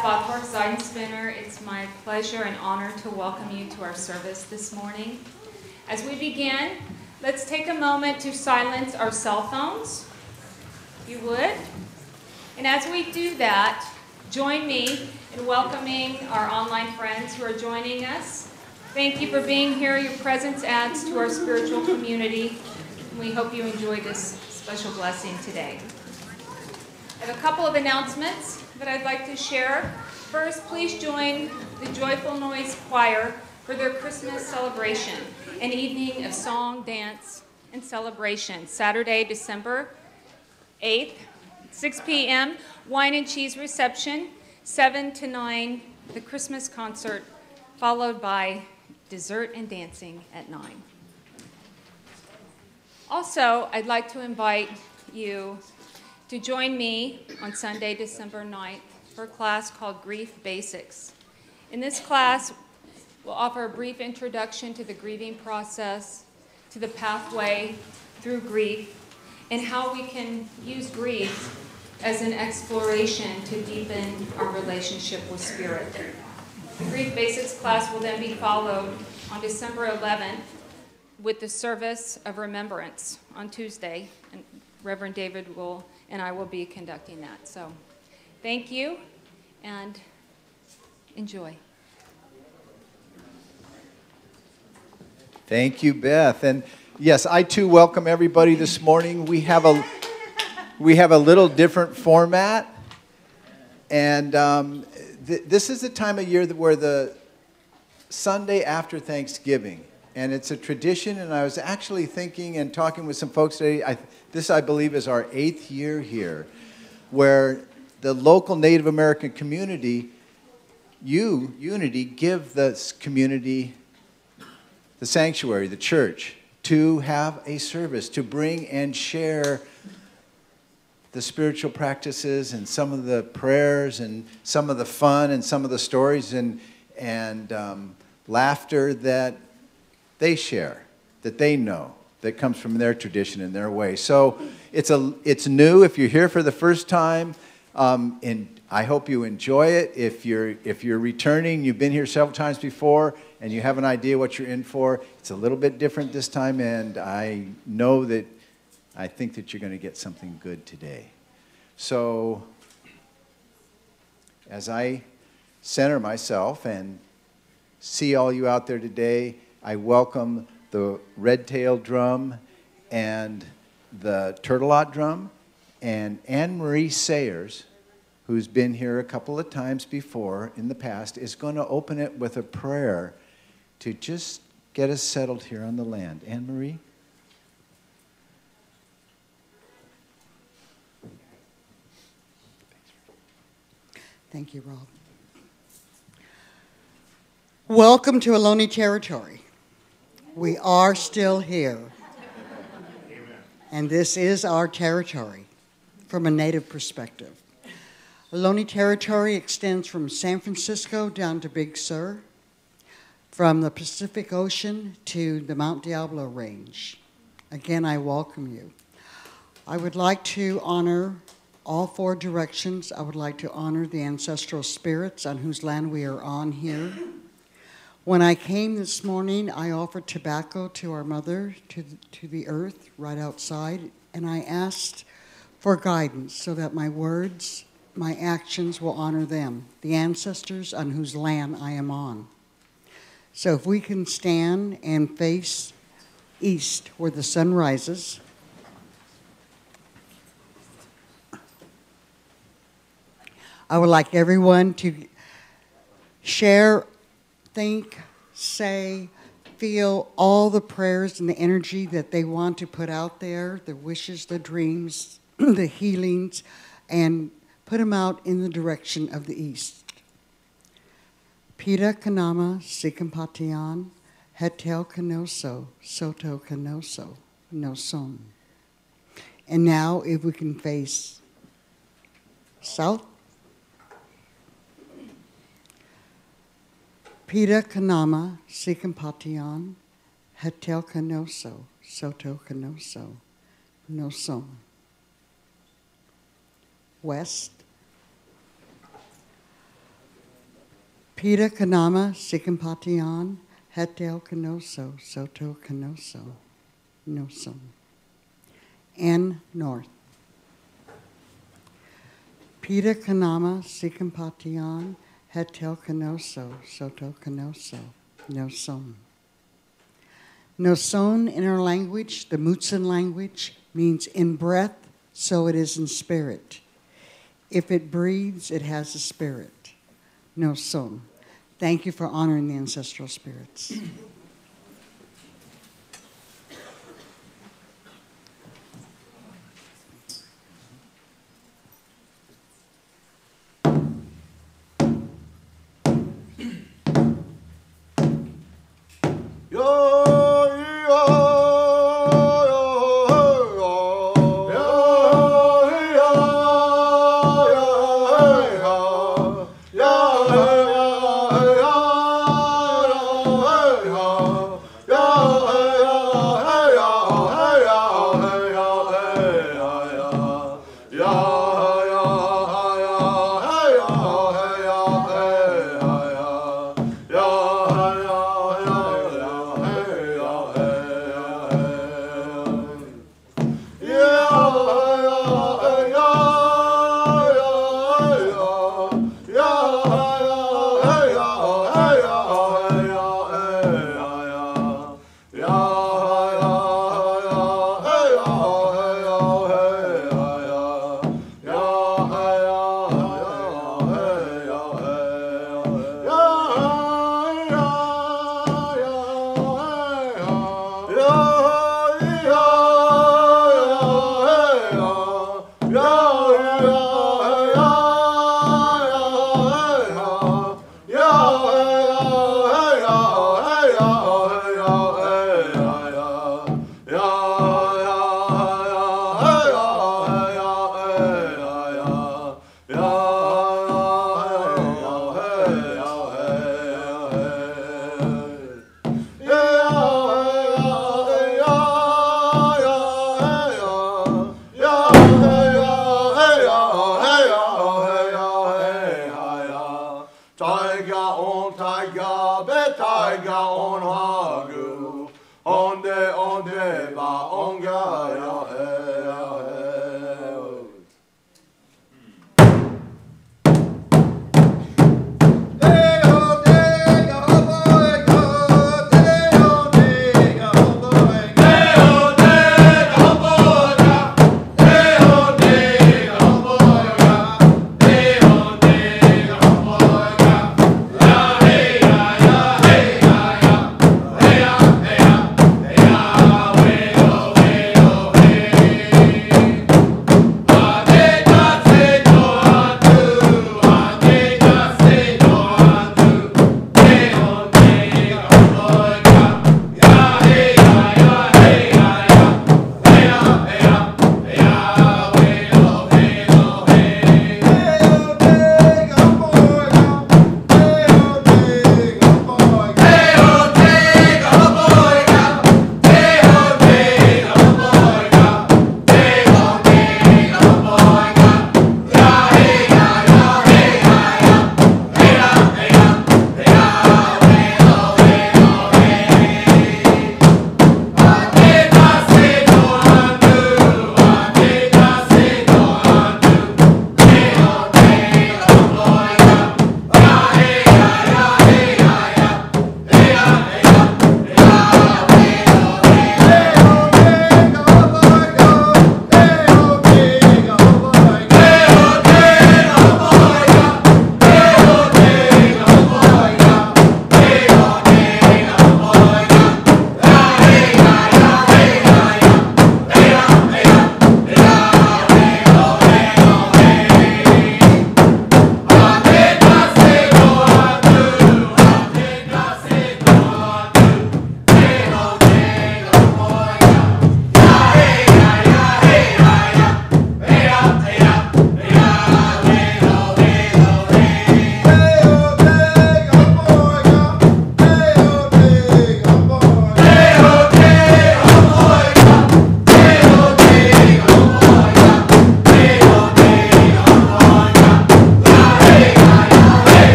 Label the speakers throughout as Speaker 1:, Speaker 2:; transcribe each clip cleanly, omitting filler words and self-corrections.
Speaker 1: Beth Bothworth Zeidenspinner. It's my pleasure and honor to welcome you to our service this morning. As we begin, let's take a moment to silence our cell phones, if you would. And as we do that, join me in welcoming our online friends who are joining us. Thank you for being here. Your presence adds to our spiritual community. We hope you enjoy this special blessing today. I have a couple of announcements that I'd like to share. First, please join the Joyful Noise Choir for their Christmas celebration, an evening of song, dance, and celebration. Saturday, December 8th, 6 p.m., wine and cheese reception, 7 to 9, the Christmas concert, followed by dessert and dancing at 9. Also, I'd like to invite you to join me on Sunday, December 9th, for a class called Grief Basics. In this class, we'll offer a brief introduction to the grieving process, to the pathway through grief, and how we can use grief as an exploration to deepen our relationship with Spirit. The Grief Basics class will then be followed on December 11th with the service of remembrance on Tuesday, and Reverend David and I will be conducting that. So thank you and enjoy.
Speaker 2: Thank you, Beth. And yes, I too welcome everybody this morning. We have a little different format. And this is the time of year where the Sunday after Thanksgiving, and it's a tradition, and I was actually thinking and talking with some folks today, this, I believe, is our 8th year here, where the local Native American community, Unity, give this community the sanctuary, the church, to have a service, to bring and share the spiritual practices and some of the prayers and some of the fun and some of the stories and laughter that they share, that they know, that comes from their tradition and their way. So it's new. If you're here for the first time, and I hope you enjoy it. If you're returning, you've been here several times before, and you have an idea what you're in for, it's a little bit different this time, and I think that you're going to get something good today. So as I center myself and see all you out there today, I welcome the red-tailed drum and the turtle-out drum, and Anne-Marie Sayers, who's been here a couple of times before in the past, is going to open it with a prayer to just get us settled here on the land. Anne-Marie?
Speaker 3: Thank you, Rob. Welcome to Ohlone territory. We are still here. Amen. And this is our territory from a Native perspective. Ohlone territory extends from San Francisco down to Big Sur, from the Pacific Ocean to the Mount Diablo Range. Again, I welcome you. I would like to honor all 4 directions. I would like to honor the ancestral spirits on whose land we are on here. When I came this morning, I offered tobacco to our mother, to the earth right outside, and I asked for guidance so that my words, my actions will honor them, the ancestors on whose land I am on. So if we can stand and face east where the sun rises, I would like everyone to share, think, say, feel all the prayers and the energy that they want to put out there, the wishes, the dreams, the healings, and put them out in the direction of the east. Pita Kanama Sikampatian, Hetel Kanoso, Soto Kanoso, Noson. And now if we can face south, Pita Kanama Sikampatian, Hetel Kanoso, Soto Kanoso, Noson. West, Pita Kanama Sikampatian Hetel Kanoso Soto Kanoso Nosom. N North. Pita Kanama Sikampatian Hetel Kanoso Soto Kanoso Nosom. Noson in our language, the Mutsun language, means in breath, so it is in spirit. If it breathes, it has a spirit. Noson. Thank you for honoring the ancestral spirits.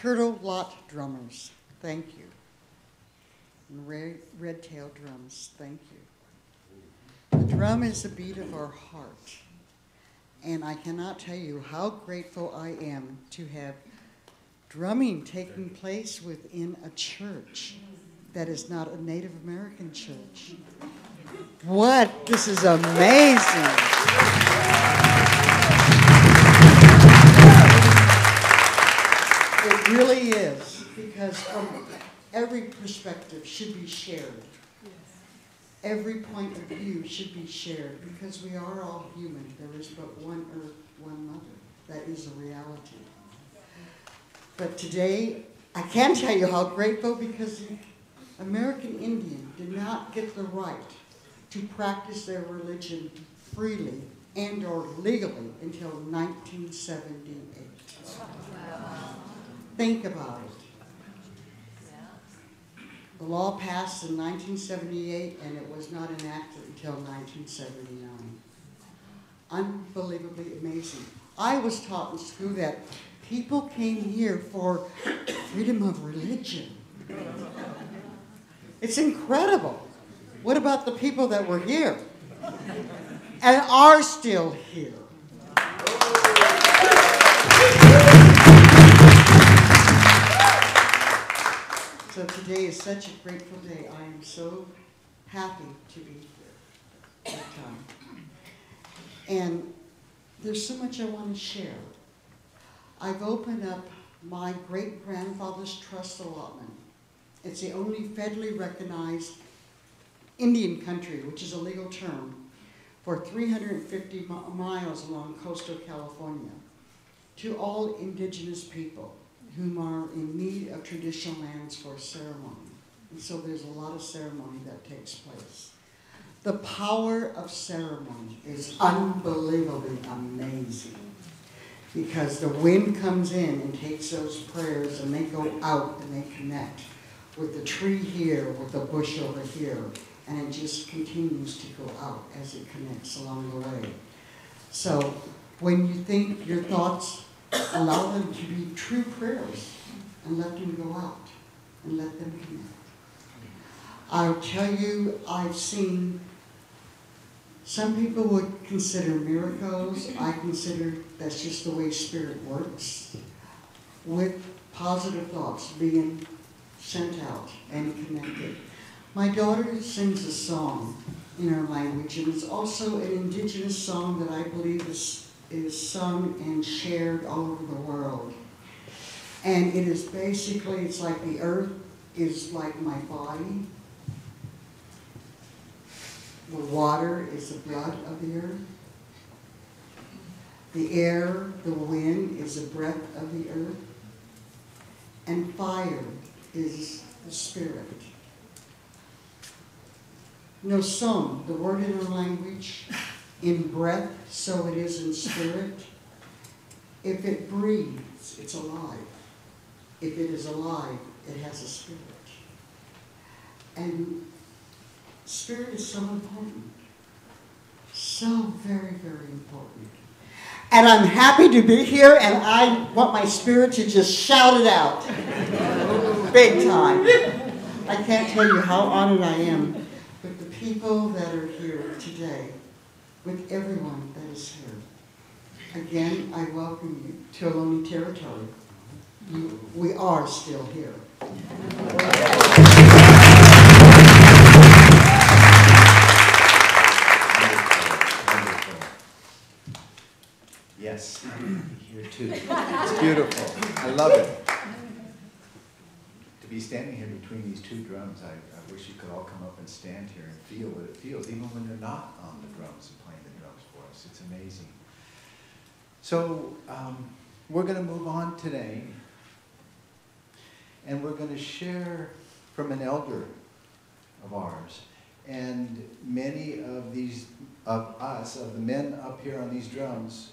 Speaker 3: Turtle Lot drummers, thank you. And red-tailed drums, thank you. The drum is the beat of our heart. And I cannot tell you how grateful I am to have drumming taking place within a church that is not a Native American church. What? This is amazing. It really is, because from every perspective should be shared. Every point of view should be shared, because we are all human. There is but one earth, one mother. That is a reality. But today, I can tell you how grateful, because the American Indian did not get the right to practice their religion freely and or legally until 1978. Think about it. The law passed in 1978, and it was not enacted until 1979. Unbelievably amazing. I was taught in school that people came here for freedom of religion. It's incredible. What about the people that were here and are still here? So today is such a grateful day. I am so happy to be here at the time. And there's so much I want to share. I've opened up my great-grandfather's trust allotment. It's the only federally recognized Indian country, which is a legal term, for 350 miles along coastal California, to all indigenous people whom are in need of traditional lands for ceremony. And so there's a lot of ceremony that takes place. The power of ceremony is unbelievably amazing, because the wind comes in and takes those prayers, and they go out and they connect with the tree here, with the bush over here, and it just continues to go out as it connects along the way. So when you think your thoughts, allow them to be true prayers and let them go out and let them connect. I'll tell you, I've seen, some people would consider miracles. I consider that's just the way Spirit works, with positive thoughts being sent out and connected. My daughter sings a song in her language, and it's also an indigenous song that I believe is sung and shared all over the world. And it is basically, it's like the earth is like my body. The water is the blood of the earth. The air, the wind is the breath of the earth. And fire is the spirit. No song, the word in our language, in breath, so it is in spirit. If it breathes, it's alive. If it is alive, it has a spirit. And spirit is so important. So very, very important. And I'm happy to be here, and I want my spirit to just shout it out. Big time. I can't tell you how honored I am with the people that are here today, with everyone that is here. Again, I welcome you to Ohlone territory. We are still here.
Speaker 2: Yes, I'm here too. It's beautiful. I love it. To be standing here between these two drums, I wish you could all come up and stand here and feel what it feels, even when they're not on the drums and playing the drums for us. It's amazing. So we're going to move on today, and we're going to share from an elder of ours. And many of the men up here on these drums,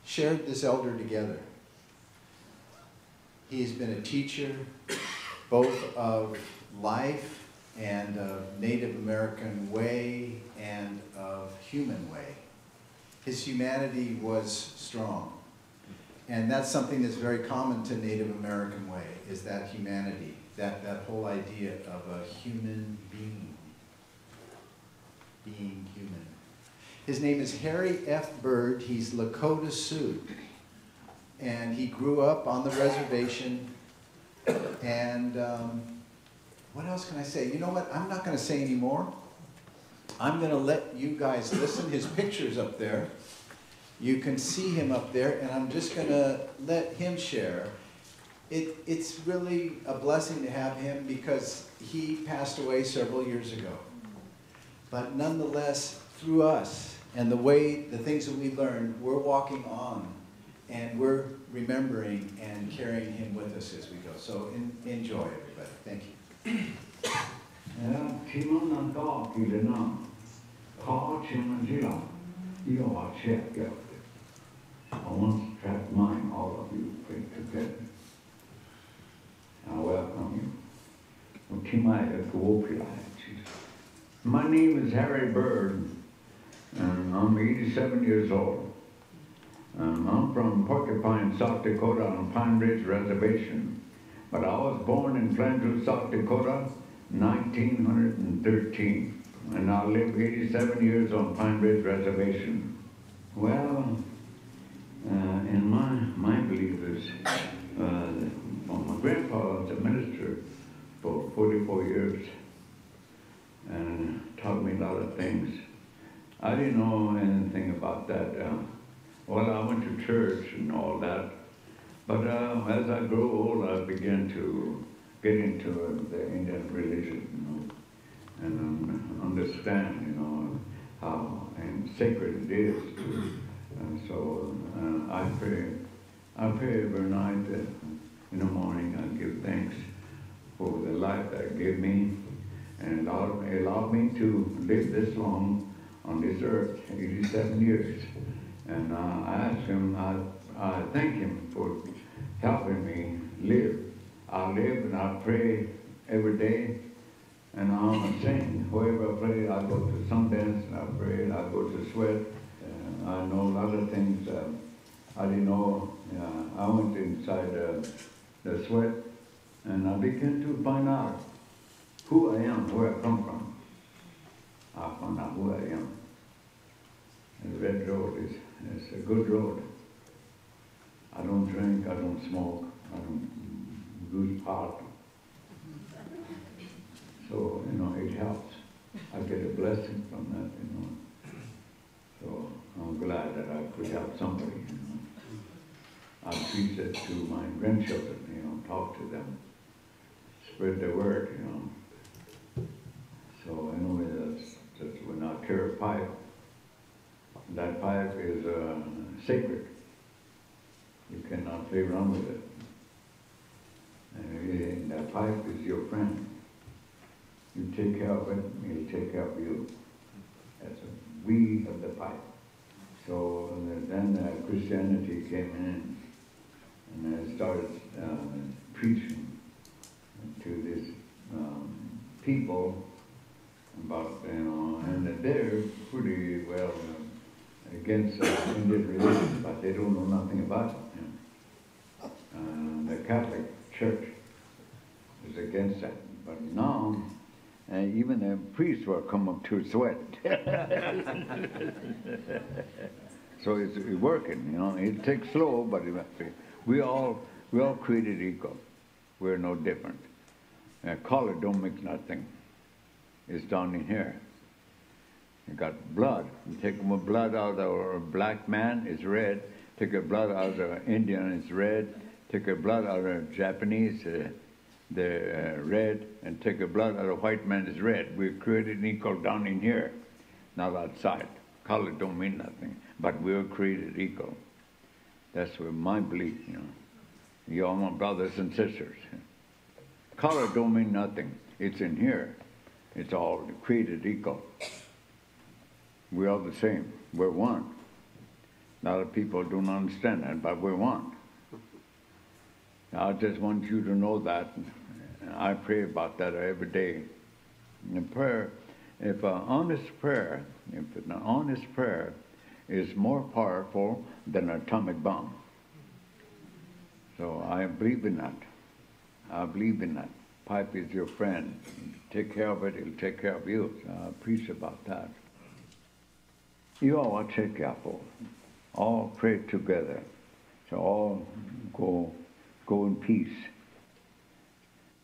Speaker 2: shared this elder together. He's been a teacher both of life and of Native American way and of human way. His humanity was strong. And that's something that's very common to Native American way, is that humanity, that whole idea of a human being human. His name is Harry F. Bird. He's Lakota Sioux. And he grew up on the reservation. And what else can I say? You know what? I'm not going to say any more. I'm going to let you guys listen. His picture's up there. You can see him up there, and I'm just going to let him share. It's really a blessing to have him because he passed away several years ago. But nonetheless, through us and the things that we learned, we're walking on, and we're remembering and carrying him with us as we go. So enjoy, everybody. Thank you.
Speaker 4: I want to track mine, all of you, pray together. I welcome you. My name is Harry Bird, and I'm 87 years old. I'm from Porcupine, South Dakota, on Pine Ridge Reservation. But I was born in Flandreau, South Dakota, 1913. And I lived 87 years on Pine Ridge Reservation. Well, and my belief is, my grandpa was a minister for 44 years and taught me a lot of things. I didn't know anything about that. Well, I went to church and all that, but as I grew old, I began to get into the Indian religion, and understand, how and sacred it is. And so I pray every night in the morning. I give thanks for the life that gave me and allowed me to live this long on this earth, 87 years. And I ask him, I thank him for helping me live. I live and I pray every day, and I'm a saint. Wherever I pray, I go to Sundance and I pray, I go to Sweat. I know a lot of things I didn't know. I went inside the Sweat, and I began to find out who I am, where I come from. I found out who I am. And the Red Road is a good road. I don't drink, I don't smoke, I don't use pot. So, it helps. I get a blessing from that, So I'm glad that I could help somebody, I preach it to my grandchildren, talk to them, spread the word, So anyway, that's when I carry a pipe. That pipe is sacred. You cannot play around with it. And that pipe is your friend. You take care of it, he'll take care of you. That's a we of the pipe. So then Christianity came in, and I started preaching to these people about, and they're pretty well against Indian religion, but they don't know nothing about it. The Catholic Church is against that, but now even the priests will come up to Sweat. So it's working, It takes slow, but we all created equal. We're no different. Color don't make nothing. It's down in here. You got blood. You take blood out of a black man, it's red. Take the blood out of an Indian, it's red. Take the blood out of a Japanese, they're red. And take the blood out of a white man, it's red. We're created equal down in here, not outside. Color don't mean nothing, but we were created equal. That's what my belief, You all my brothers and sisters. Color don't mean nothing. It's in here. It's all created equal. We're all the same. We're one. A lot of people don't understand that, but we're one. I just want you to know that. I pray about that every day. In prayer, if an honest prayer is more powerful than an atomic bomb. So I believe in that. I believe in that. Pipe is your friend. Take care of it, it'll take care of you. So I preach about that. You all are take careful. All pray together. So all go in peace.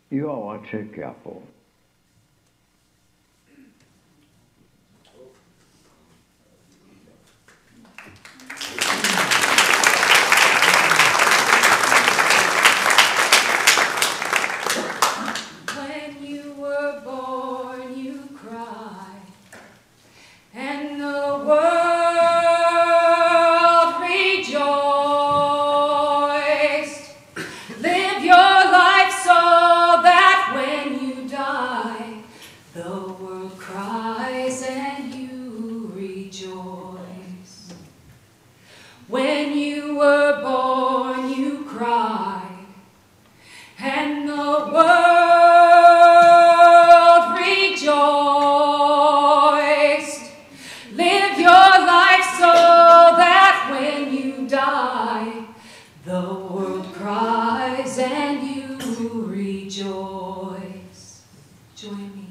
Speaker 4: You all are take careful.
Speaker 1: When you were born, you cried, and the world rejoiced. Live your life so that when you die, the world cries and you rejoice. When you were born, you cried, and the world rejoiced. Live your life so that when you die, the world cries and you rejoice. Join me.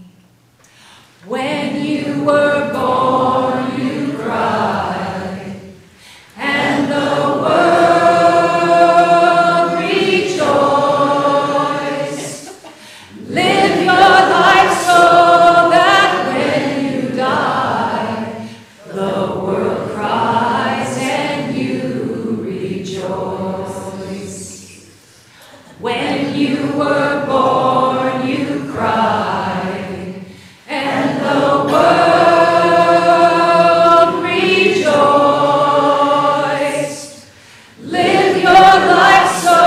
Speaker 1: When you were born, you cried, and the world rejoiced. Live your life so that when you die, the world cries and you rejoice. When you were born, you cried, and the world rejoiced. Live your life so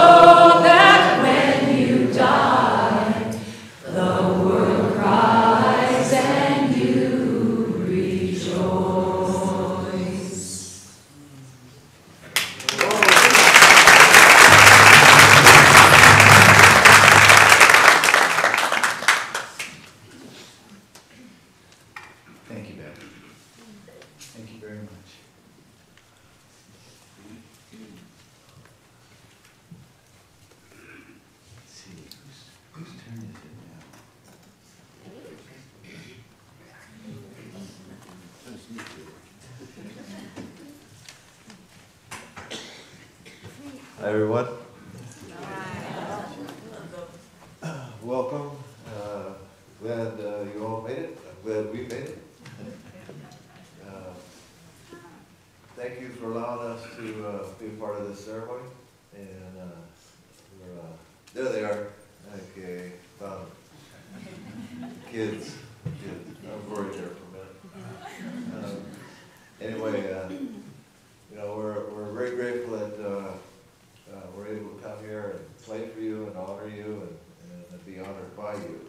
Speaker 1: that when you die, the world cries and you rejoice.
Speaker 2: Thank you, Bev. Thank you very much. Let's see, whose turn is it now?
Speaker 5: Hi, everyone. Welcome. Glad you all made it. I'm glad we made it. Thank you for allowing us to be a part of this ceremony. And there they are. Okay, found them. Kids. I'm worried there for a minute. Anyway, we're very grateful that we're able to come here and play for you and honor you and be honored by you.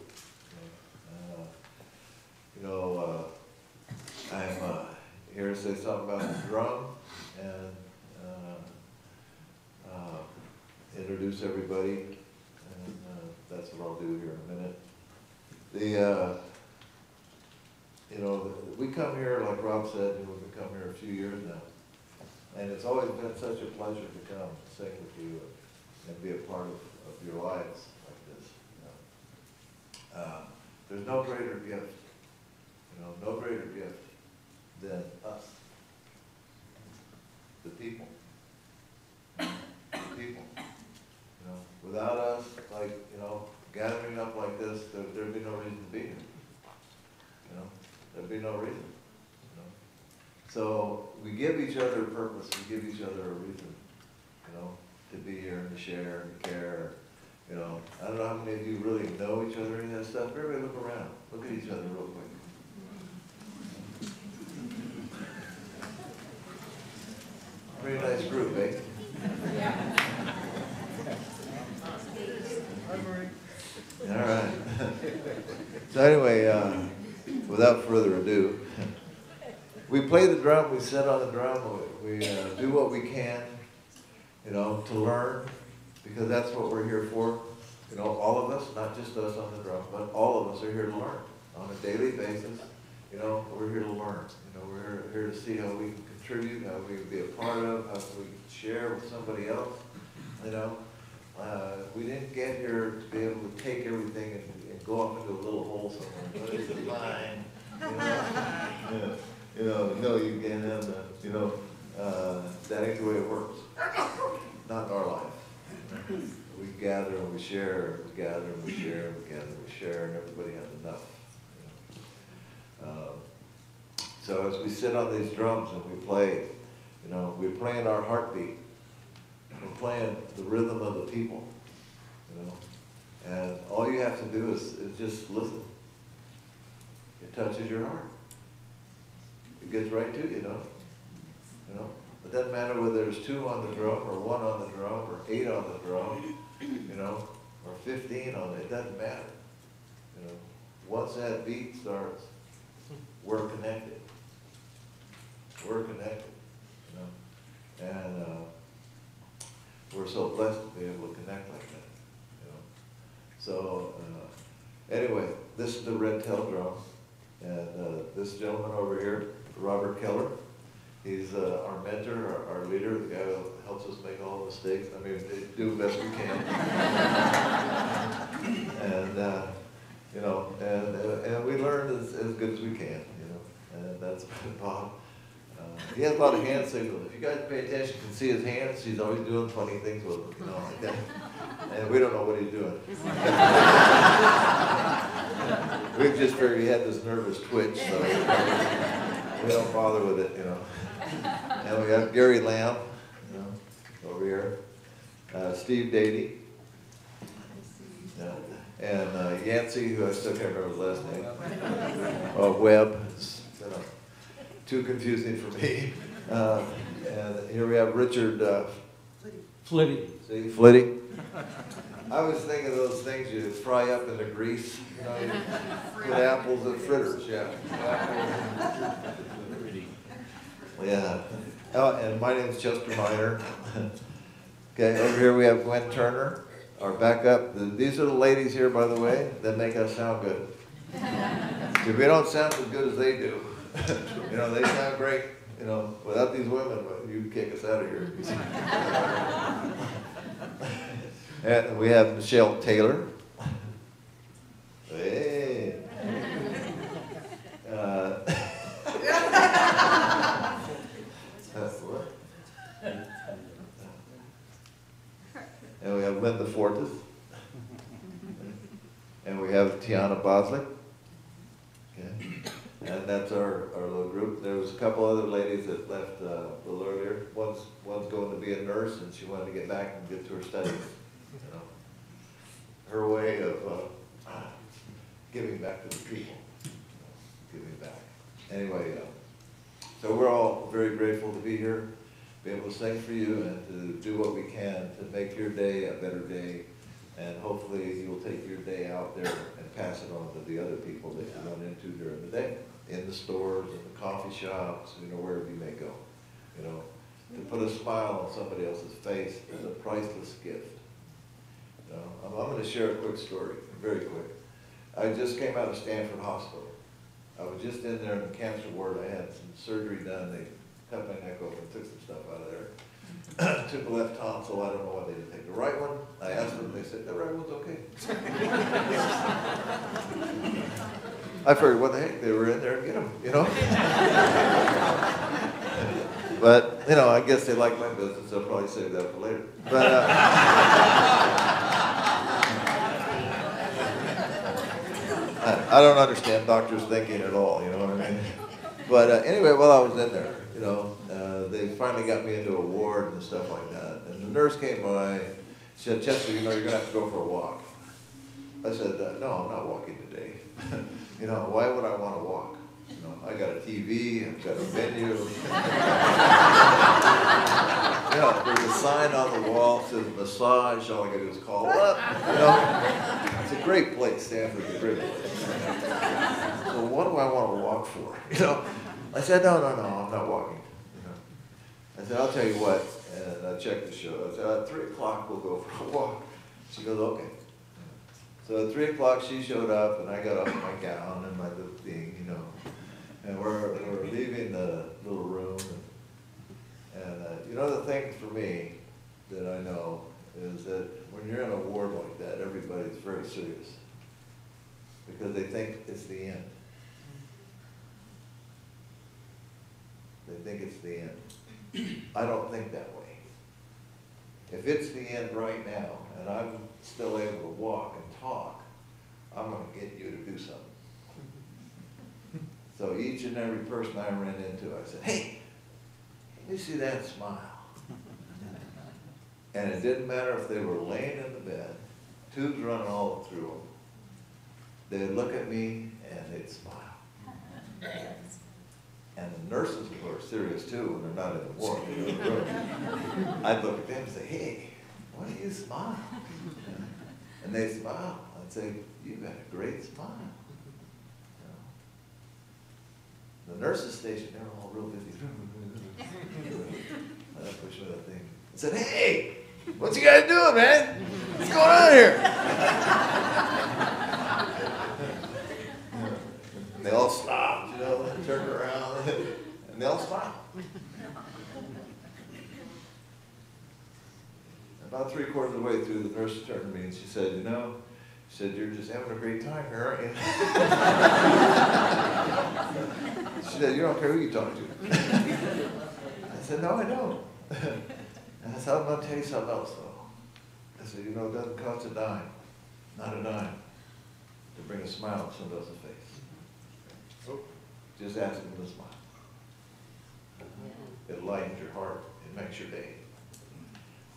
Speaker 5: I'm here to say something about the drum and introduce everybody, and that's what I'll do here in a minute. We come here, like Rob said, we've been coming here a few years now. And it's always been such a pleasure to come and sing with you and be a part of your lives like this. There's no greater gift, no greater gift than us, the people. The people. Without us, gathering up like this, there'd be no reason to be here. There'd be no reason. So we give each other a purpose, we give each other a reason, to be here and to share and to care. I don't know how many of you really know each other and that stuff. Everybody look around. Look at each other real quick. Pretty nice group, eh? All right. So anyway, without further ado, we play the drum, we sit on the drum, we do what we can, to learn, because that's what we're here for. All of us, not just us on the drum, but all of us are here to learn on a daily basis. We're here to learn. We're here to see how we can contribute, how we can be a part of, how we can share with somebody else. We didn't get here to be able to take everything and go off into a little hole somewhere, but it's a line, no, you can't have that, that ain't the way it works. Not in our life. We gather and we share, we gather and we share, we gather and we share, and everybody has enough. So as we sit on these drums and we play, we're playing our heartbeat. We're playing the rhythm of the people, and all you have to do is just listen. It touches your heart. It gets right to you, It doesn't matter whether there's 2 on the drum, or 1 on the drum, or 8 on the drum, or 15 on it. It doesn't matter. Once that beat starts, we're connected. We're connected, and we're so blessed to be able to connect like that, So anyway, this is the red tail drum, and this gentleman over here, Robert Keller, he's our mentor, our leader, the guy who helps us make all the mistakes. I mean, do the best we can. And we learn as good as we can, and that's Bob. He has a lot of hand signals. If you guys pay attention, you can see his hands. He's always doing funny things with them, like that. And we don't know what he's doing. We just figured he had this nervous twitch, so we don't bother with it, And we have Gary Lamb, over here. Steve Dady. And Yancey, who I still can't remember his last name. Webb. It's, too confusing for me. And here we have Richard
Speaker 6: Flitty.
Speaker 5: See, Flitty. I was thinking of those things you fry up in the grease, with apples and fritters, yeah. Yeah. Oh, and my name's Chester Miner. Okay, over here we have Gwen Turner, our backup. These are the ladies here, by the way, that make us sound good. If we don't sound as good as they do, they sound great. Without these women, you'd kick us out of here. And we have Michelle Taylor. Hey. What? And we have Linda Fortes. And we have Tiana Boslick. Okay. And that's our little group. There was a couple other ladies that left a little earlier. One's going to be a nurse, and she wanted to get back and get to her studies. Her way of giving back to the people. Giving back. Anyway, so we're all very grateful to be here, be able to sing for you, and to do what we can to make your day a better day. And hopefully you'll take your day out there and pass it on to the other people that you run into during the day, in the stores, in the coffee shops, wherever you may go. To put a smile on somebody else's face is a priceless gift. I'm going to share a quick story, very quick. I just came out of Stanford Hospital. I was just in there in the cancer ward. I had some surgery done. They cut my neck open, took some stuff out of there. Took the left tonsil. I don't know why they didn't take the right one. I asked them, they said, the right one's okay. I figured, what the heck, they were in there and get them, But, I guess they like my business. They'll probably save that for later. But, I don't understand doctors thinking at all, you know what I mean? But anyway, while I was in there, they finally got me into a ward and stuff like that. And the nurse came by, she said, Chester, you're going to have to go for a walk. I said, no, I'm not walking today. Why would I want to walk? I got a TV, I've got a venue. There's a sign on the wall that says massage, all I gotta do is call up, It's a great place, Stanford's a great place. So what do I want to walk for, I said, no, I'm not walking. I said, I'll tell you what, and I checked the show. I said, at 3 o'clock we'll go for a walk. She goes, okay. So at 3 o'clock she showed up, and I got off my gown and my little thing, and we're leaving the little room, and the thing for me that I know, is that when you're in a war like that, everybody's very serious because they think it's the end. They think it's the end. I don't think that way. If it's the end right now, and I'm still able to walk and talk, I'm going to get you to do something. So each and every person I ran into, I said, hey, let me see that smile. And it didn't matter if they were laying in the bed, tubes running all through them. They'd look at me and they'd smile. And the nurses who are serious too when they're not in the ward, they're in the room. I'd look at them and say, hey, why do you smile? And they'd smile. I'd say, you've got a great smile. The nurses station, they're all real busy. I pushed with that thing. I said, hey, what you guys doing, man? What's going on here? And they all stopped, you know, turned around, and they all smiled. About 3/4 of the way through, the nurse turned to me and she said, you know, she said, you're just having a great time here, aren't you? She said, you don't care who you talk to. I said, no, I don't. And I said, I'm going to tell you something else, though. I said, you know, it doesn't cost a dime, not a dime, to bring a smile to somebody else's face. Just ask them to smile. It lightens your heart. It makes your day.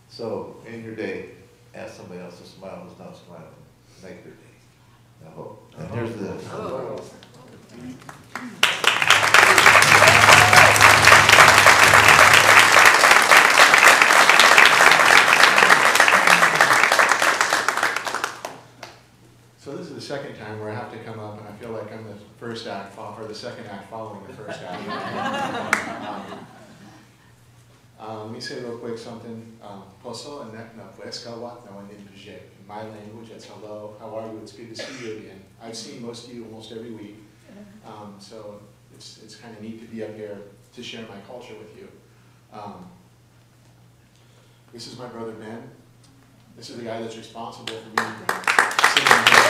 Speaker 5: So, in your day, ask somebody else to smile who's not smiling. Make their day. I hope. And here's the...
Speaker 7: So this is the second time where I have to come up, and I feel like I'm the first act, or the second act following the first act. Let me say real quick something. Poso and na pueskawat na wanin pujek. In my language, it's hello, how are you? It's good to see you again. I've seen most of you almost every week, so it's kind of neat to be up here to share my culture with you. This is my brother Ben. This is the guy that's responsible for me singing here.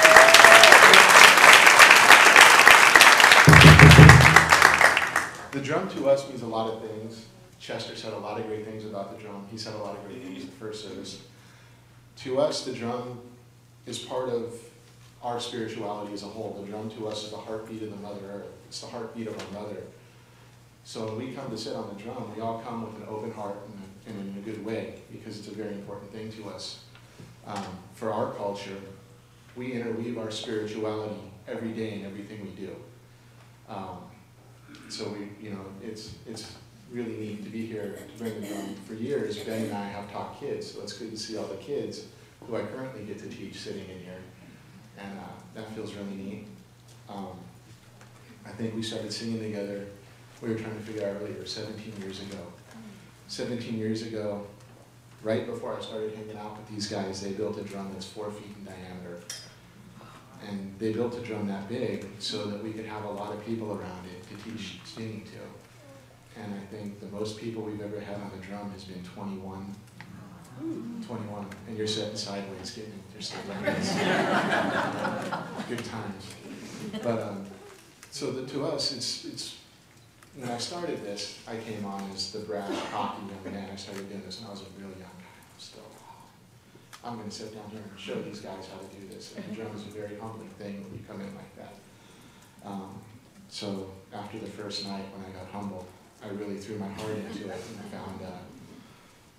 Speaker 7: The drum to us means a lot of things. Chester said a lot of great things about the drum. He said a lot of great things in the first service. To us, the drum is part of our spirituality as a whole. The drum to us is the heartbeat of the Mother Earth. It's the heartbeat of our mother. So when we come to sit on the drum, we all come with an open heart and in a good way, because it's a very important thing to us. For our culture, we interweave our spirituality every day in everything we do. So it's really neat to be here to bring the drum. For years, Ben and I have taught kids, so it's good to see all the kids who I currently get to teach sitting in here, and that feels really neat. I think we started singing together, we were trying to figure out earlier, 17 years ago. 17 years ago, right before I started hanging out with these guys, they built a drum that's 4 feet in diameter. And they built a drum that big so that we could have a lot of people around it to teach singing to. And I think the most people we've ever had on the drum has been 21. 21. And you're sitting sideways getting your stuff like this. Good times. But so to us, it's when I started this, I came on as the brash, cocky young man. I started doing this when I was a real young guy. I was still, I'm going to sit down here and show these guys how to do this. And the drum is a very humbling thing when you come in like that. So after the first night when I got humbled, I really threw my heart into it, and I found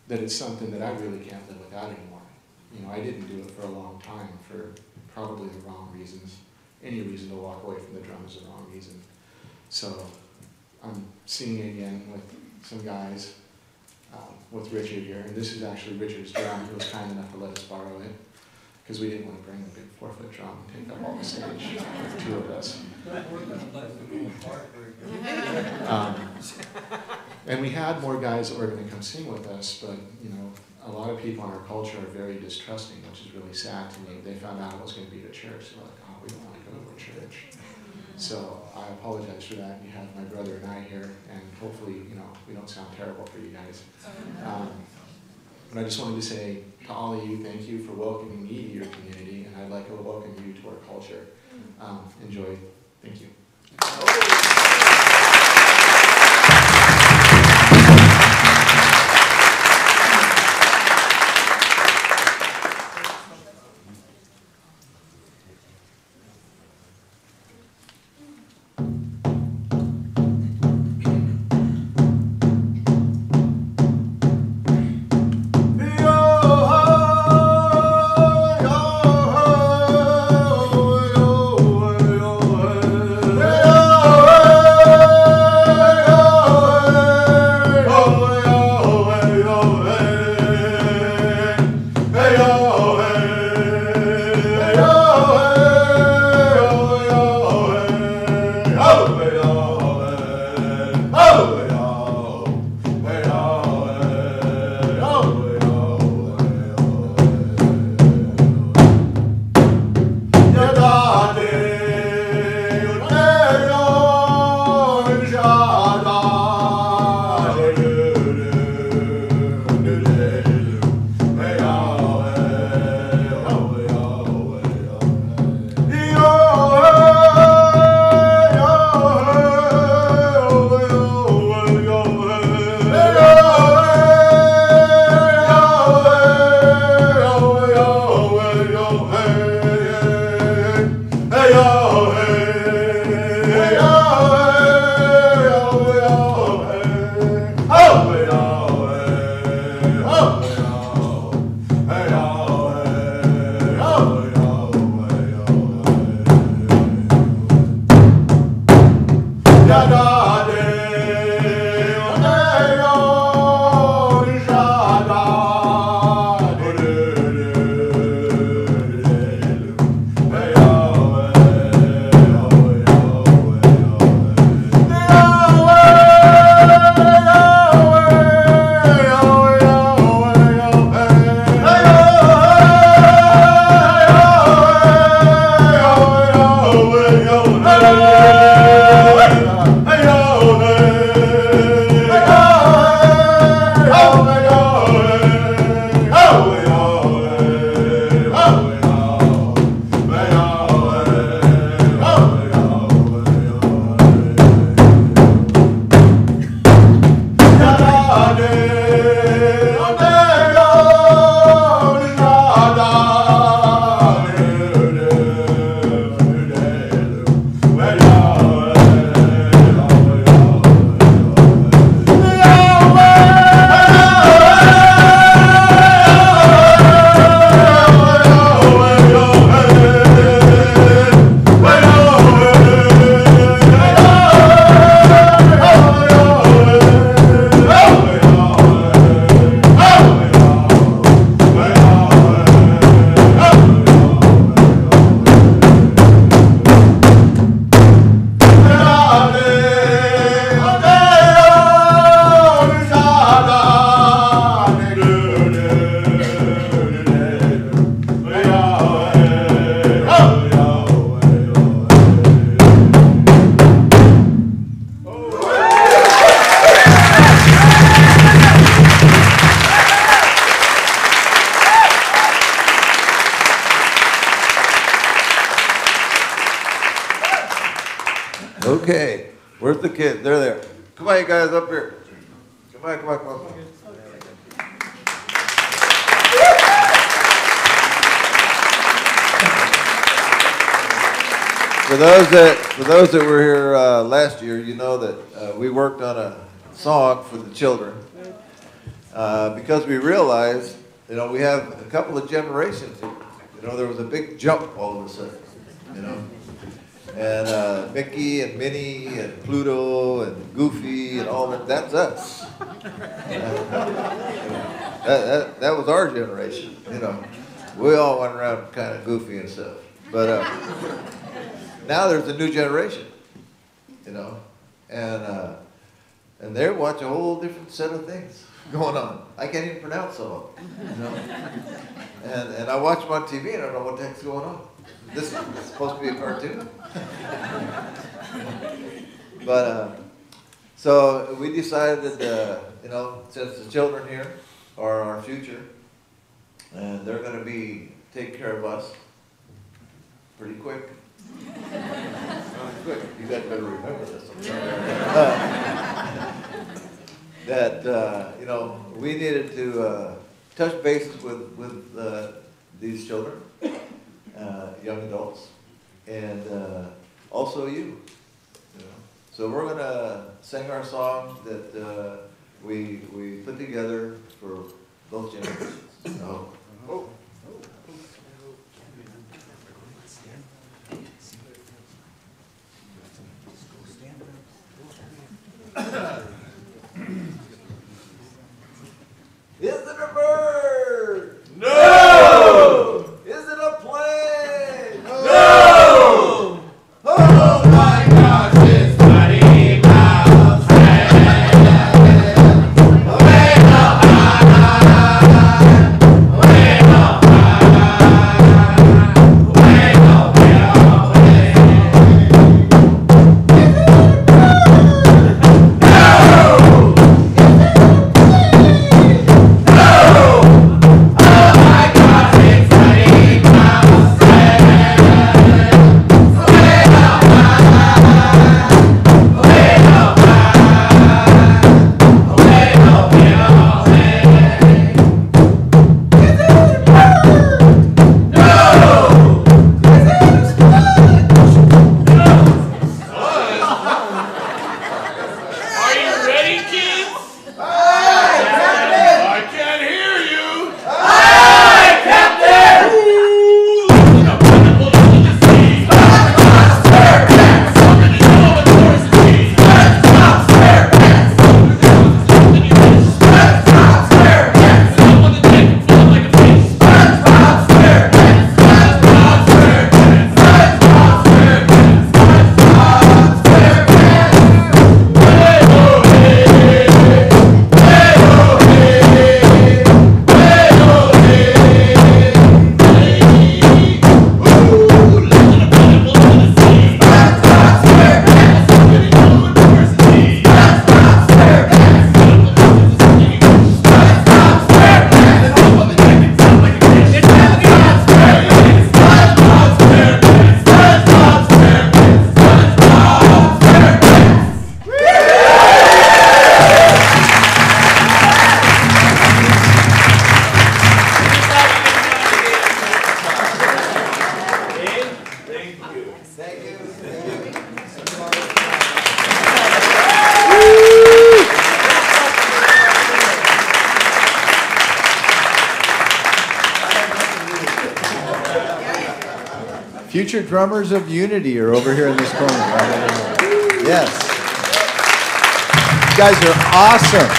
Speaker 7: that it's something that I really can't live without anymore. You know, I didn't do it for a long time for probably the wrong reasons. Any reason to walk away from the drum is the wrong reason. So I'm singing again with some guys, with Richard here, and this is actually Richard's drum. He was kind enough to let us borrow it, because we didn't want to bring the big 4-foot drum and take up all the stage with 2 of us. And we had more guys that were going to come sing with us, but you know, a lot of people in our culture are very distrusting, which is really sad to me. They found out it was going to be at a church. They were like, oh, we don't want to go to a church. So I apologize for that. You have my brother and I here, and hopefully, you know, we don't sound terrible for you guys. But I just wanted to say to all of you, thank you for welcoming me to your community, and I'd like to welcome you to our culture. Enjoy. Thank you.
Speaker 5: Okay, where's the kids? They're there. Come on, you guys, up here. Come on, come on, come on. For those that were here last year, you know that we worked on a song for the children because we realized, you know, we have a couple of generations. You know, there was a big jump all of a sudden, you know. And Mickey and Minnie and Pluto and Goofy and all that, that's us. That was our generation, you know. We all went around kind of goofy and stuff. But now there's a new generation, you know. And they watch a whole different set of things going on. I can't even pronounce some of them, you know. And I watch them on TV and I don't know what the heck's going on. This is supposed to be a cartoon. But so we decided that, you know, since the children here are our future, and they're going to take care of us pretty quick. Quick. You guys better remember this. We needed to touch bases with these children, young adults, and also you. So we're going to sing our song that we put together for both generations. So, Is it a bird? No! Is it a plane? No! Oh my gosh, it's Mighty Mouse. Way up high, way up high, way up, way up, way
Speaker 2: Future drummers of Unity are over here in this corner. Yes. You guys are awesome.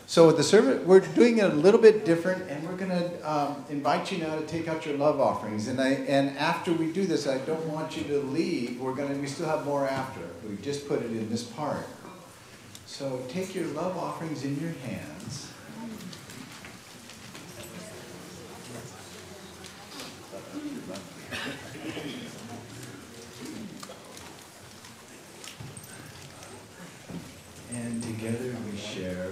Speaker 2: So with the service, we're doing it a little bit different, and we're going to invite you now to take out your love offerings. And after we do this, I don't want you to leave. We still have more after. We just put it in this part. So take your love offerings in your hands. And together we share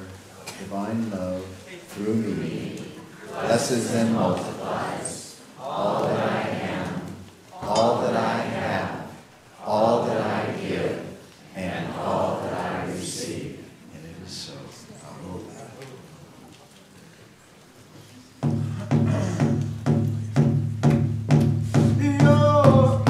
Speaker 2: divine love through me, blesses and multiplies all that I am, all that I have, all that I give, and all that I receive. And it is so.
Speaker 5: Oh,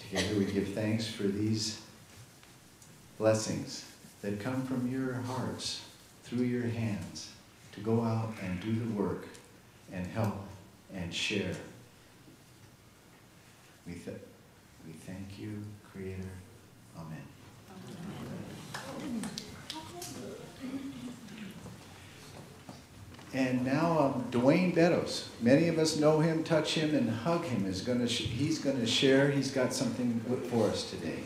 Speaker 2: Together we give thanks for these blessings that come from your hearts, through your hands, to go out and do the work and help and share. We thank you, Creator. Amen. And now Dwayne Beddoes. Many of us know him, touch him, and hug him. He's going to share. He's got something for us today.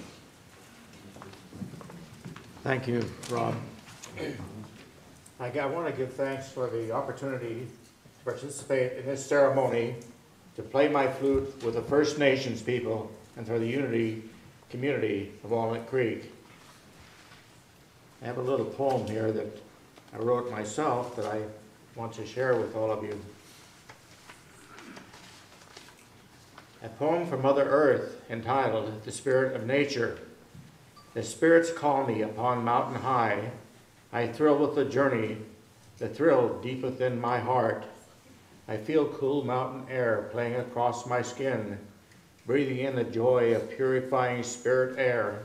Speaker 8: Thank you, Rob. I want to give thanks for the opportunity to participate in this ceremony, to play my flute with the First Nations people, and for the unity community of Walnut Creek. I have a little poem here that I wrote myself that I want to share with all of you. A poem from Mother Earth entitled The Spirit of Nature. The spirits call me upon mountain high. I thrill with the journey, the thrill deep within my heart. I feel cool mountain air playing across my skin, breathing in the joy of purifying spirit air.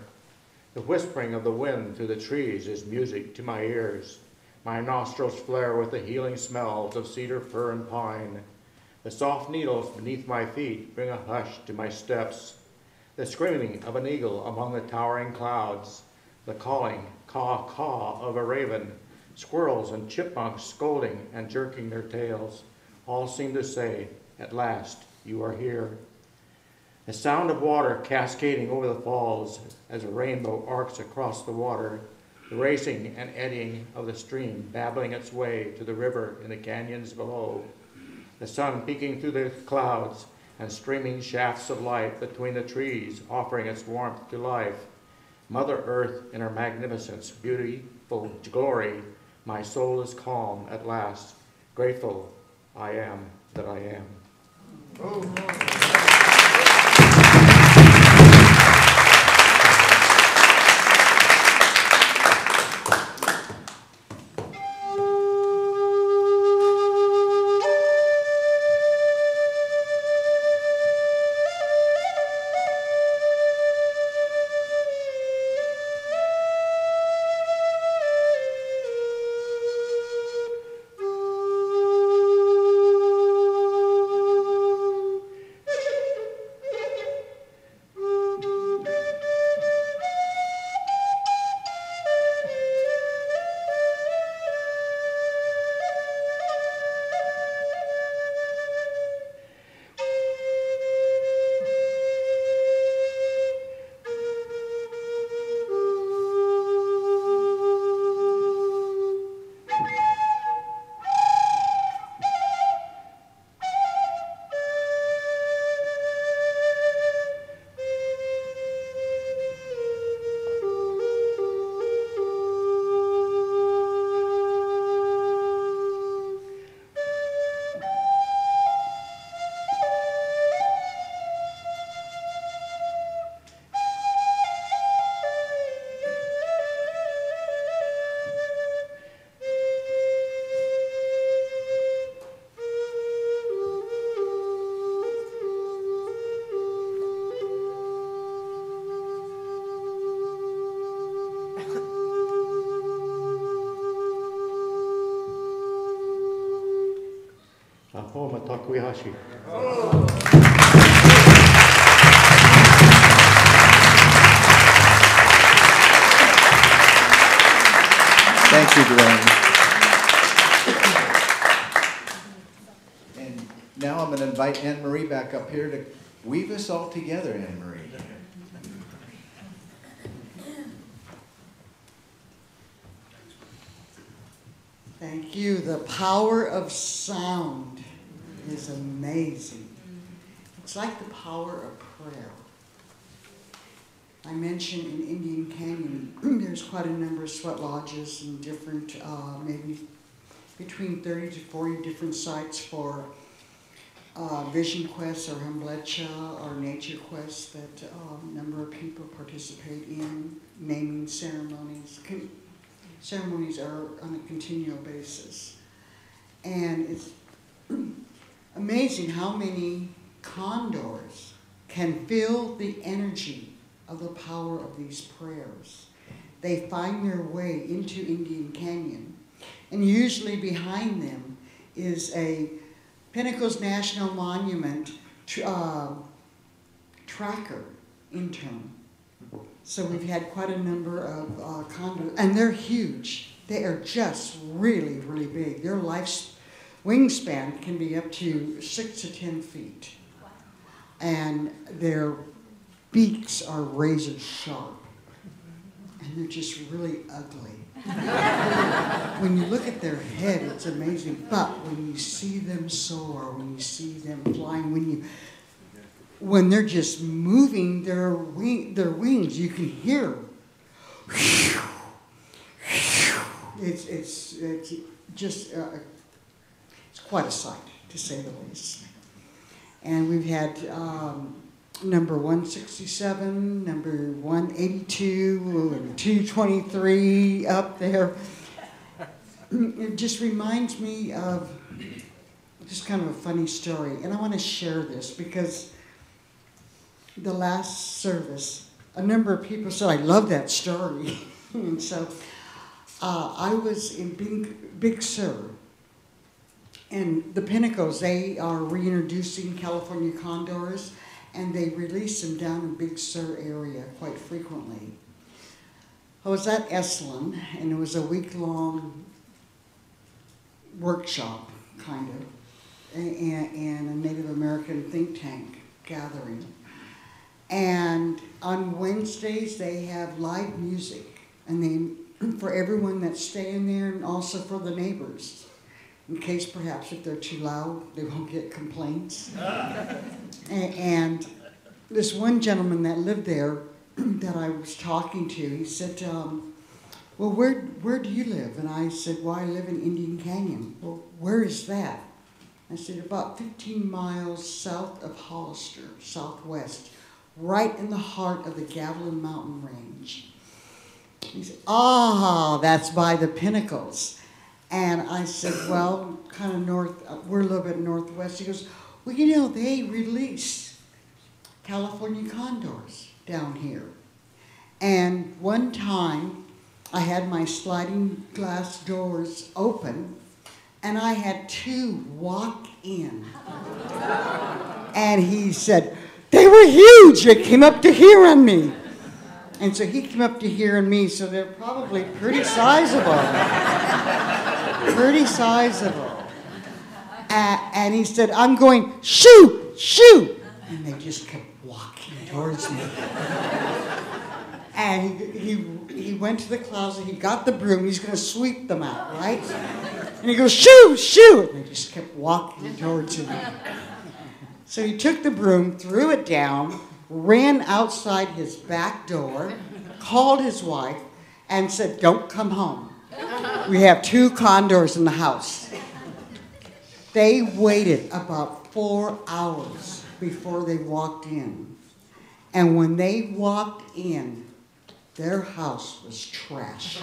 Speaker 8: The whispering of the wind through the trees is music to my ears. My nostrils flare with the healing smells of cedar, fir, and pine. The soft needles beneath my feet bring a hush to my steps. The screaming of an eagle among the towering clouds. The calling, caw-caw of a raven. Squirrels and chipmunks scolding and jerking their tails. All seem to say, at last, you are here. The sound of water cascading over the falls as a rainbow arcs across the water. The racing and eddying of the stream babbling its way to the river in the canyons below. The sun peeking through the clouds and streaming shafts of light between the trees, offering its warmth to life. Mother Earth in her magnificence, beautiful glory, my soul is calm at last. Grateful I am that I am. Ahoma Takuyashi.
Speaker 2: Thank you, Dwayne. And now I'm going to invite Anne Marie back up here to weave us all together, Anne Marie.
Speaker 3: Thank you. The power of sound is amazing. It's like the power of prayer. I mentioned in Indian Canyon, there's quite a number of sweat lodges and different, maybe between 30 to 40 different sites for vision quests or Hamblecha or nature quests that a number of people participate in, naming ceremonies. Ceremonies are on a continual basis. And it's amazing how many condors can feel the energy of the power of these prayers. They find their way into Indian Canyon. And usually behind them is a Pinnacles National Monument tracker intern. So we've had quite a number of condos, and they're huge. They are just really, really big. Their wingspan can be up to 6 to 10 feet. And their beaks are razor sharp. And they're just really ugly. When you look at their head, it's amazing. But when you see them soar, when you see them flying, when they're just moving their wings, you can hear. It's just it's quite a sight, to say the least. And we've had number 167, number 182, and 223 up there. It just reminds me of just kind of a funny story. And I want to share this because the last service, a number of people said, I love that story. And so I was in Big Sur. And the Pinnacles, they are reintroducing California condors, and they release them down in Big Sur area quite frequently. I was at Esalen, and it was a week-long workshop, kind of, and a Native American think tank gathering. And on Wednesdays, they have live music, and for everyone that's staying there, and also for the neighbors. In case perhaps if they're too loud, they won't get complaints. And this one gentleman that lived there that I was talking to, he said, well, where do you live? And I said, well, I live in Indian Canyon. Well, where is that? I said, about 15 miles south of Hollister, southwest, right in the heart of the Gavilan Mountain Range. He said, that's by the Pinnacles. And I said, well, kind of north, we're a little bit northwest. He goes, well, you know, they release California condors down here. And one time, I had my sliding glass doors open, and I had 2 walk in. And he said, they were huge. They came up to here on me. And so he came up to here on me, so they're probably pretty sizable. Pretty sizable. And he said, I'm going, shoo, shoo. And they just kept walking towards me. And he went to the closet, he got the broom, he's going to sweep them out, right? And he goes, shoo, shoo. And they just kept walking towards him. So he took the broom, threw it down, ran outside his back door, called his wife, and said, don't come home. We have 2 condors in the house. They waited about 4 hours before they walked in. And when they walked in, their house was trashed.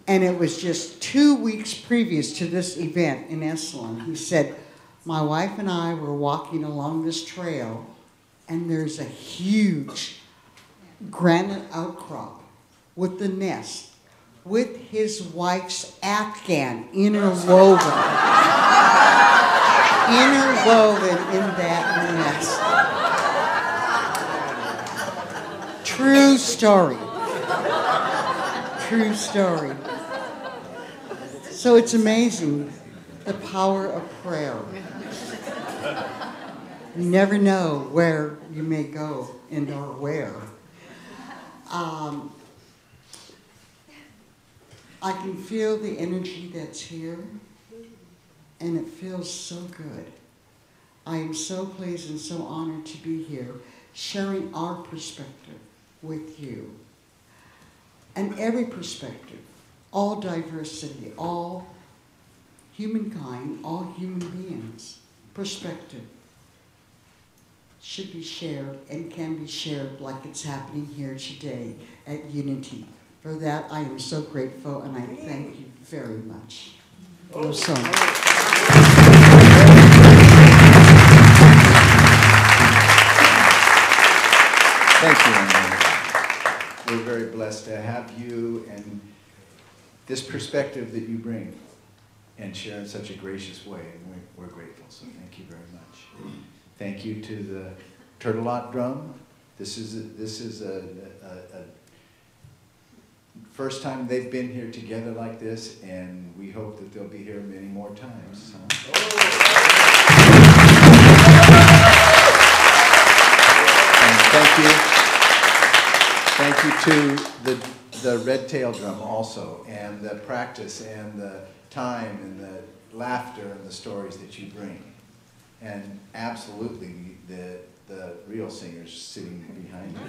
Speaker 3: And it was just 2 weeks previous to this event in Esalen. He said, my wife and I were walking along this trail, and there's a huge granite outcrop with the nest, with his wife's Afghan interwoven in that nest. True story. True story. So it's amazing, the power of prayer. You never know where you may go and or where. I can feel the energy that's here, and it feels so good. I am so pleased and so honored to be here, sharing our perspective with you. And every perspective, all diversity, all humankind, all human beings, perspective should be shared and can be shared like it's happening here today at Unity. For that, I am so grateful, and I thank you very much.
Speaker 2: Thank you, Emily. We're very blessed to have you and this perspective that you bring and share in such a gracious way. And we're grateful, so thank you very much. Thank you to the Turtle Lot Drum. This is a first time they've been here together like this, and we hope that they'll be here many more times. And thank you to the red tail drum also, and the practice and the time and the laughter and the stories that you bring. And absolutely the real singers sitting behind you.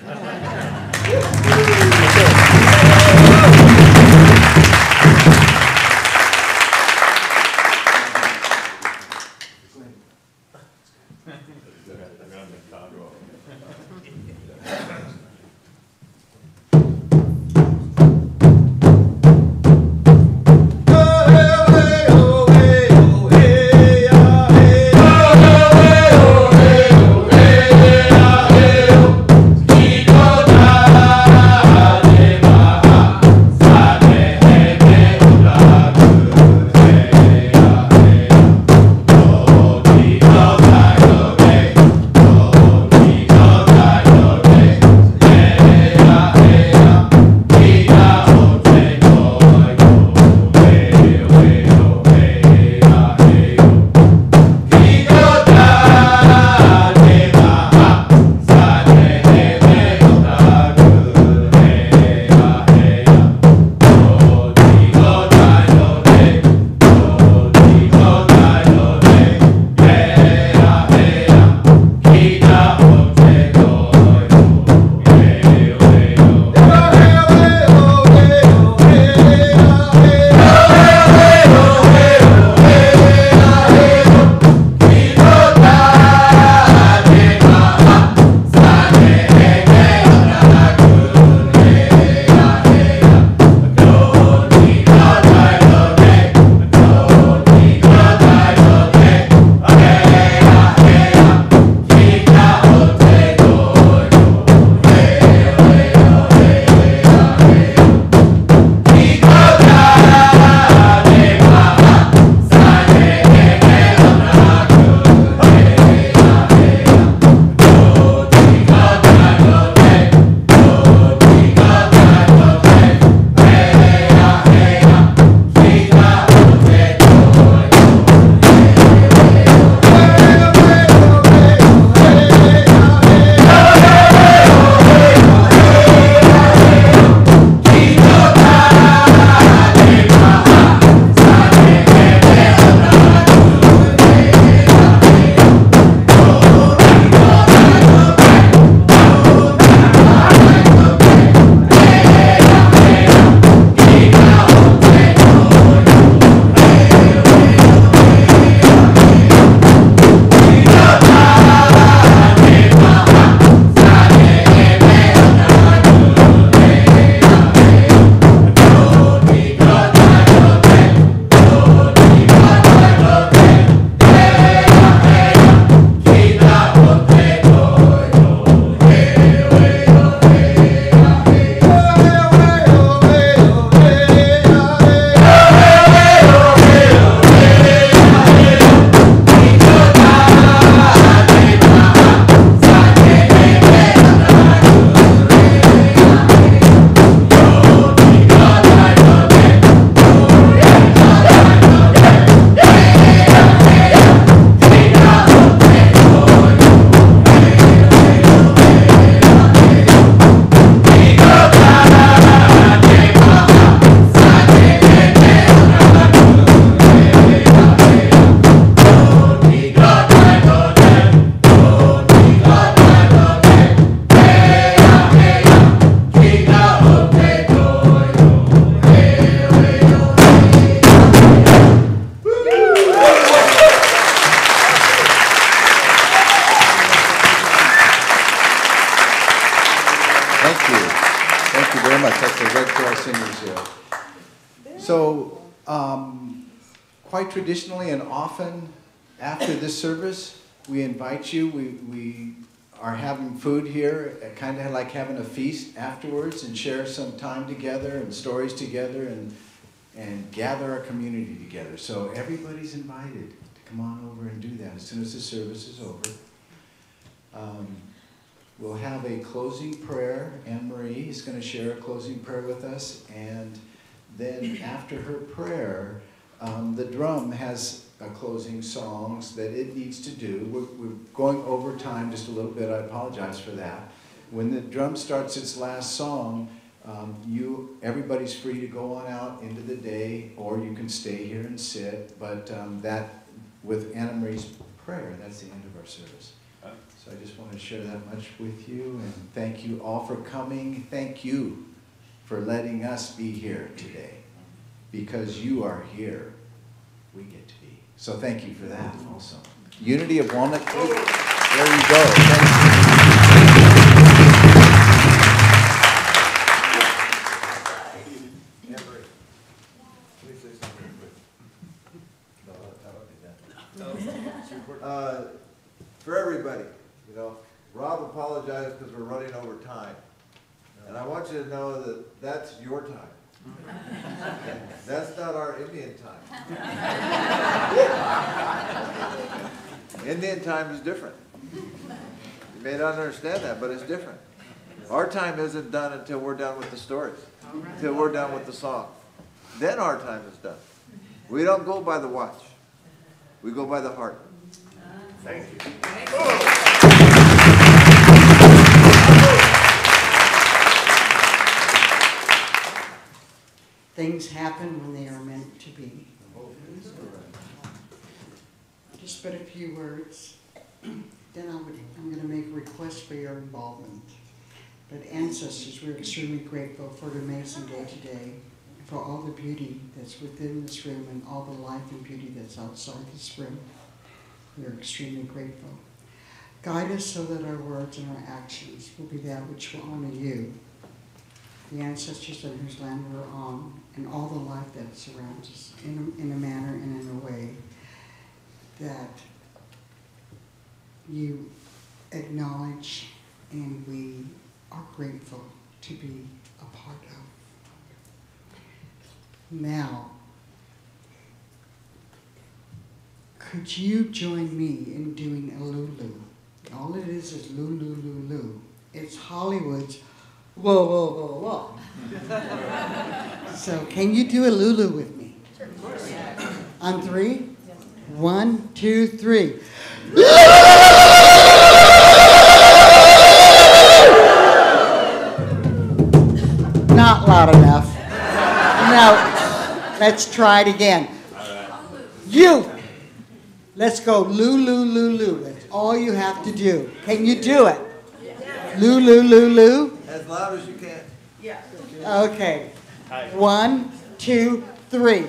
Speaker 2: So, quite traditionally and often after this service, we invite you. We are having food here, kind of like having a feast afterwards and share some time together and stories together and gather our community together. So everybody's invited to come on over and do that as soon as the service is over. We'll have a closing prayer. Anne Marie is going to share a closing prayer with us, and then after her prayer, the drum has closing songs that it needs to do. We're going over time just a little bit. I apologize for that. When the drum starts its last song, everybody's free to go on out into the day, or you can stay here and sit. But that, with Anna Marie's prayer, that's the end of our service. So I just want to share that much with you, and thank you all for coming. Thank you for letting us be here today. Because you are here, we get to be. So thank you for that also. Unity of Walnut Creek. There you go. Thank
Speaker 5: you. For everybody, Rob apologized because we're running over time. And I want you to know that that's your time. That's not our Indian time. Indian time is different. You may not understand that, but it's different. Our time isn't done until we're done with the stories, until we're done with the song. Then our time is done. We don't go by the watch. We go by the heart.
Speaker 8: Thank you.
Speaker 3: Things happen when they are meant to be. Just but a few words. Then I'm going to make a request for your involvement. But ancestors, we're extremely grateful for an amazing day today, for all the beauty that's within this room and all the life and beauty that's outside this room. We're extremely grateful. Guide us so that our words and our actions will be that which will honor you, the ancestors on whose land we're on, and all the life that surrounds us in a manner and in a way that you acknowledge and we are grateful to be a part of. Now, could you join me in doing a Lulu? All it is Lulu, Lulu. It's Hollywood's whoa, whoa, whoa, whoa. So can you do a Lulu with me? Of course. On 3? 1, 2, 3. Not loud enough. No. Let's try it again. You. Let's go Lulu, Lulu. That's all you have to do. Can you do it? Lulu, Lulu.
Speaker 5: As loud as you can.
Speaker 3: Yeah. Okay. 1, 2, 3.